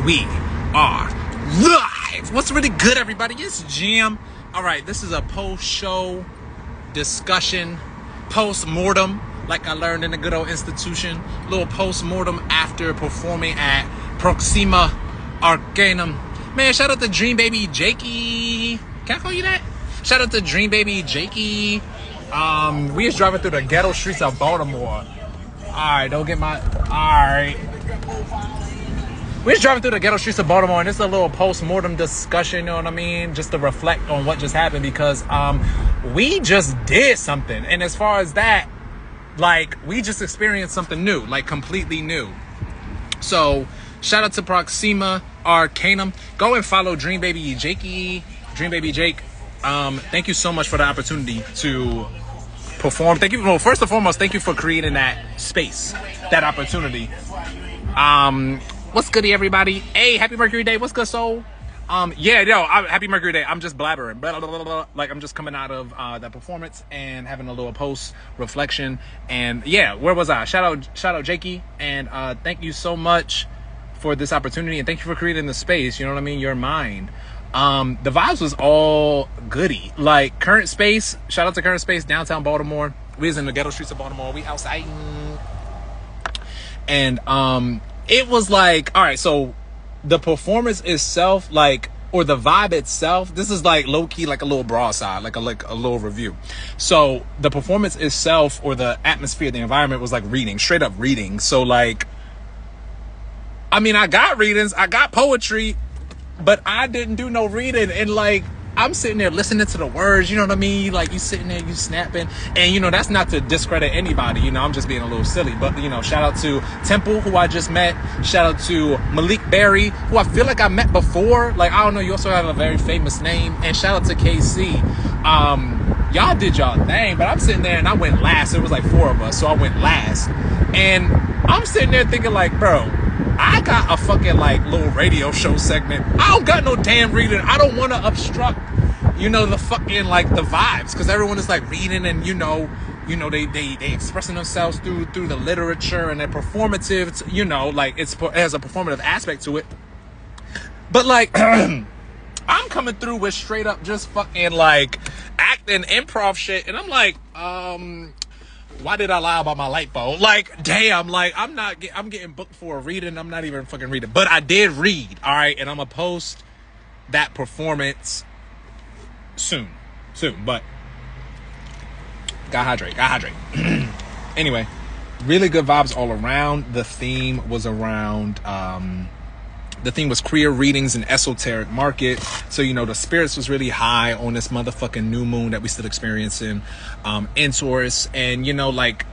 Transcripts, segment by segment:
We are live. What's really good, everybody? It's Jim. All right, this is a post-show discussion, post-mortem, like I learned in a good old institution. Little post-mortem after performing at Proxima Arcanum. Man, shout out to Dream Baby Jakey. Can I call you that? Shout out to Dream Baby Jakey. We was driving through the ghetto streets of Baltimore. Alright, don't get my... Alright. We was driving through the ghetto streets of Baltimore, and it's a little post-mortem discussion, you know what I mean? Just to reflect on what just happened, because we just did something. And as far as that, like, we just experienced something new, like completely new. So, shout out to Proxima Arcanum. Go and follow Dream Baby Jakey. Dream Baby Jake. Thank you so much for the opportunity to perform. Thank you. Well, first and foremost, thank you for creating that space, that opportunity. What's goody, everybody? Hey, happy Mercury Day. What's good, soul? Happy Mercury Day. I'm just blabbering. Blah, blah, blah, blah. Like, I'm just coming out of that performance and having a little post reflection. And yeah, where was I? Shout out Jakey. And thank you so much for this opportunity, and thank you for creating the space. You know what I mean? Your mind. The vibes was all goody. Like, Current Space, shout out to Current Space, downtown Baltimore. We was in the ghetto streets of Baltimore. We outside. And it was like, all right, so the performance itself, like, or the vibe itself, this is like low-key, like a little broadside, like a little review. So the performance itself, or the atmosphere, the environment, was like reading, straight up reading. So like, I mean, I got readings, I got poetry, but I didn't do no reading. And like, I'm sitting there listening to the words, you know what I mean? Like, you sitting there, you snapping. And, you know, that's not to discredit anybody. You know, I'm just being a little silly. But, you know, shout out to Temple, who I just met. Shout out to Malik Berry, who I feel like I met before. Like, I don't know, you also have a very famous name. And shout out to KC. Y'all did y'all thing, but I'm sitting there and I went last. It was like 4 of us, so I went last. And I'm sitting there thinking like, bro, I got a fucking like little radio show segment. I don't got no damn reading. I don't want to obstruct, you know, the fucking like the vibes, because everyone is like reading, and you know they expressing themselves through the literature, and they're performative. You know, like it has a performative aspect to it. But like, I'm coming through with straight up just fucking like acting improv shit, and I'm like, why did I lie about my light bulb? Like, damn, like, I'm getting booked for a reading. I'm not even fucking reading. But I did read, all right? And I'm going to post that performance soon. But gotta hydrate. Anyway, really good vibes all around. The theme was around... The theme was queer readings and esoteric market. So, you know, the spirits was really high on this motherfucking new moon that we still experiencing in Taurus. And, you know, like,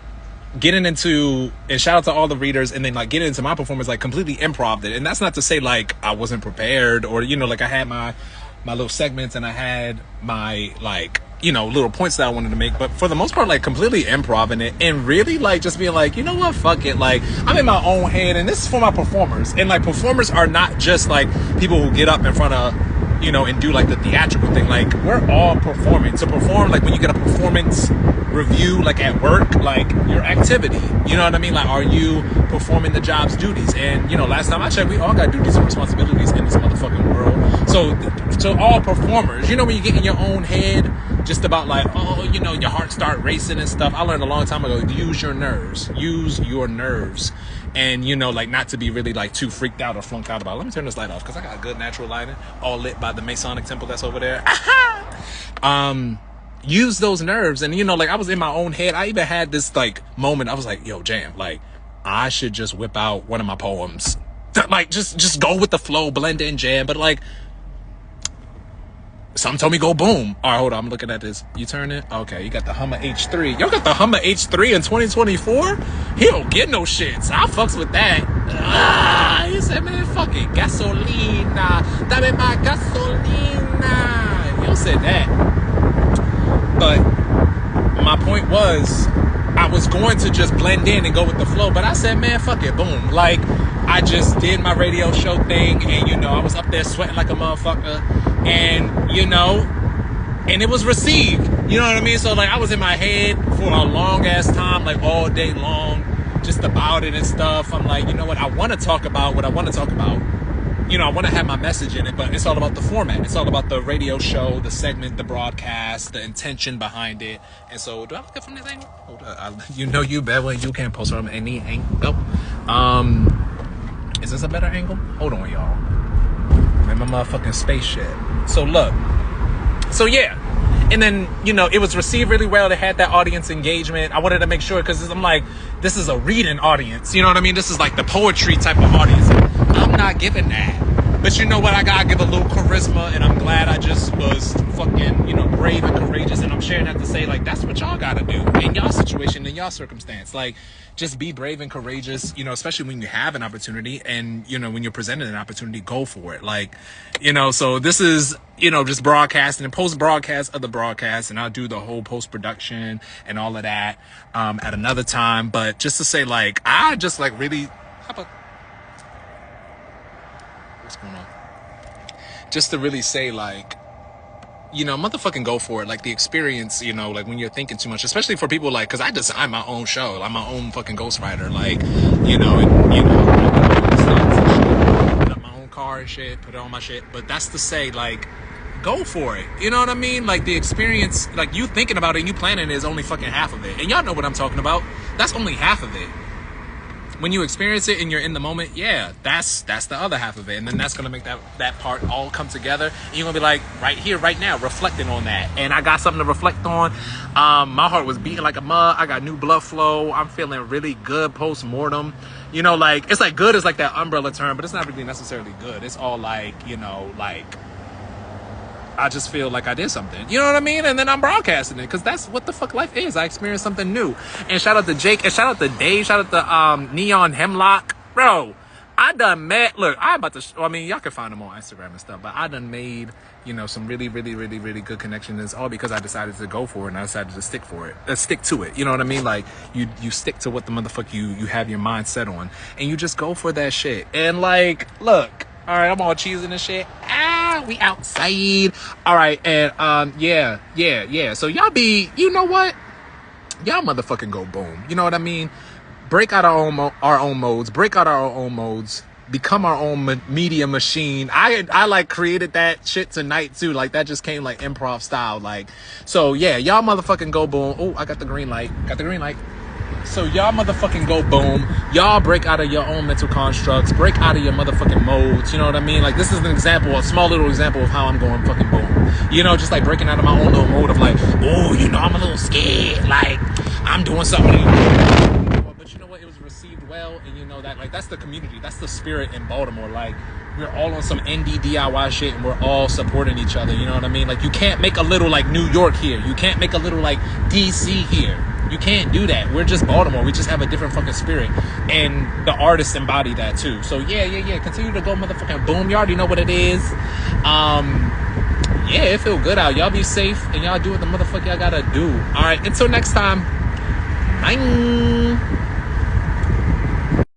getting into, and shout out to all the readers, and then like getting into my performance, like completely improv it. And that's not to say like I wasn't prepared, or, you know, like I had my little segments, and I had my like, you know, little points that I wanted to make, but for the most part, like completely improv it, and really like just being like, you know what, fuck it, like I'm in my own head, and this is for my performers. And like, performers are not just like people who get up in front of, you know, and do like the theatrical thing. Like, we're all performing. To perform, like when you get a performance review, like at work, like your activity, you know what I mean? Like, are you performing the job's duties? And, you know, last time I checked, we all got duties and responsibilities in this motherfucking world. So all performers, you know, when you get in your own head, just about like, oh, you know, your heart start racing and stuff. I learned a long time ago, use your nerves. And, you know, like, not to be really like too freaked out or flunked out about it. Let me turn this light off, because I got good natural lighting, all lit by the Masonic temple that's over there. Use those nerves. And, you know, like, I was in my own head. I even had this like moment. I was like, yo, Jam, like, I should just whip out one of my poems. Like, just go with the flow, blend in, jam. But like, something told me go boom. All right, hold on. I'm looking at this. You turn it? Okay, you got the Hummer H3. Y'all got the Hummer H3 in 2024? He don't get no shits. I fucks with that. He said, man, fuck it. Gasolina. Dame my gasolina. You said that. But my point was, I was going to just blend in and go with the flow. But I said, man, fuck it. Boom. Like, I just did my radio show thing. And, you know, I was up there sweating like a motherfucker. And, you know, and it was received, you know what I mean? So like, I was in my head for a long ass time, like all day long, just about it and stuff. I'm like, you know what, I want to talk about what I want to talk about. I want to have my message in it, but it's all about the format. It's all about the radio show, the segment, the broadcast, the intention behind it. And so, do I look good from this angle? Hold up. You better you can't post from any angle. Is this a better angle? Hold on, y'all. Man, my motherfucking spaceship. So look. So yeah. And then, it was received really well. It had that audience engagement. I wanted to make sure, because I'm like, this is a reading audience. You know what I mean? This is like the poetry type of audience. I'm not giving that. But you know what? I gotta give a little charisma, and I'm glad I just was fucking, brave and courageous. And I'm sharing that to say, like, that's what y'all gotta do in y'all situation, in y'all circumstance. Like, just be brave and courageous, especially when you have an opportunity, and, when you're presented an opportunity, go for it. Like, so this is, just broadcasting and post-broadcast of the broadcast, and I'll do the whole post-production and all of that at another time. But just to say, like, I just, like, really, how about, what's going on? Just to really say, like, motherfucking go for it. Like, the experience, like, when you're thinking too much, especially for people, like, because I design my own show. I'm my own fucking ghostwriter. Like, put up my own car and shit, put it on my shit. But that's to say, like, go for it. You know what I mean? Like, the experience, like, you thinking about it and you planning it is only fucking half of it. And y'all know what I'm talking about. That's only half of it. When you experience it and you're in the moment, yeah, that's the other half of it. And then that's going to make that part all come together. And you're going to be like, right here, right now, reflecting on that. And I got something to reflect on. My heart was beating like a mud. I got new blood flow. I'm feeling really good post-mortem. Like, it's like good is like that umbrella term, but it's not really necessarily good. It's all like, like, I just feel like I did something. You know what I mean? And then I'm broadcasting it, because that's what the fuck life is. I experienced something new. And shout out to Jake, and shout out to Dave, shout out to Neon Hemlock. Bro, I done met, look, y'all can find them on Instagram and stuff, but I done made, some really, really, really, really good connections. It's all because I decided to go for it, and I decided to stick to it. You know what I mean? Like, you stick to what the motherfucker you have your mind set on, and you just go for that shit. And like, look, all right, I'm all cheesing and shit. We outside. All right, and yeah. So y'all be, you know what? Y'all motherfucking go boom. You know what I mean? Break out our own modes. Break out our own modes. Become our own media machine. I like created that shit tonight too. Like, that just came like improv style. Like, so yeah, y'all motherfucking go boom. Oh, I got the green light. So y'all motherfucking go boom. Y'all break out of your own mental constructs. Break out of your motherfucking modes. You know what I mean? Like, this is an example, a small little example of how I'm going fucking boom. Just like breaking out of my own little mode of like, oh, I'm a little scared. Like, I'm doing something. But you know what? It was received well, and that, like, that's the community. That's the spirit in Baltimore. Like, we're all on some indie DIY shit, and we're all supporting each other. You know what I mean? Like, you can't make a little like New York here. You can't make a little like DC here. You can't do that. We're just Baltimore. We just have a different fucking spirit. And the artists embody that too. So yeah. Continue to go motherfucking boom. You already know what it is. Yeah, it feel good out. Y'all be safe, and y'all do what the motherfucker y'all gotta do. Alright, until next time. Bye.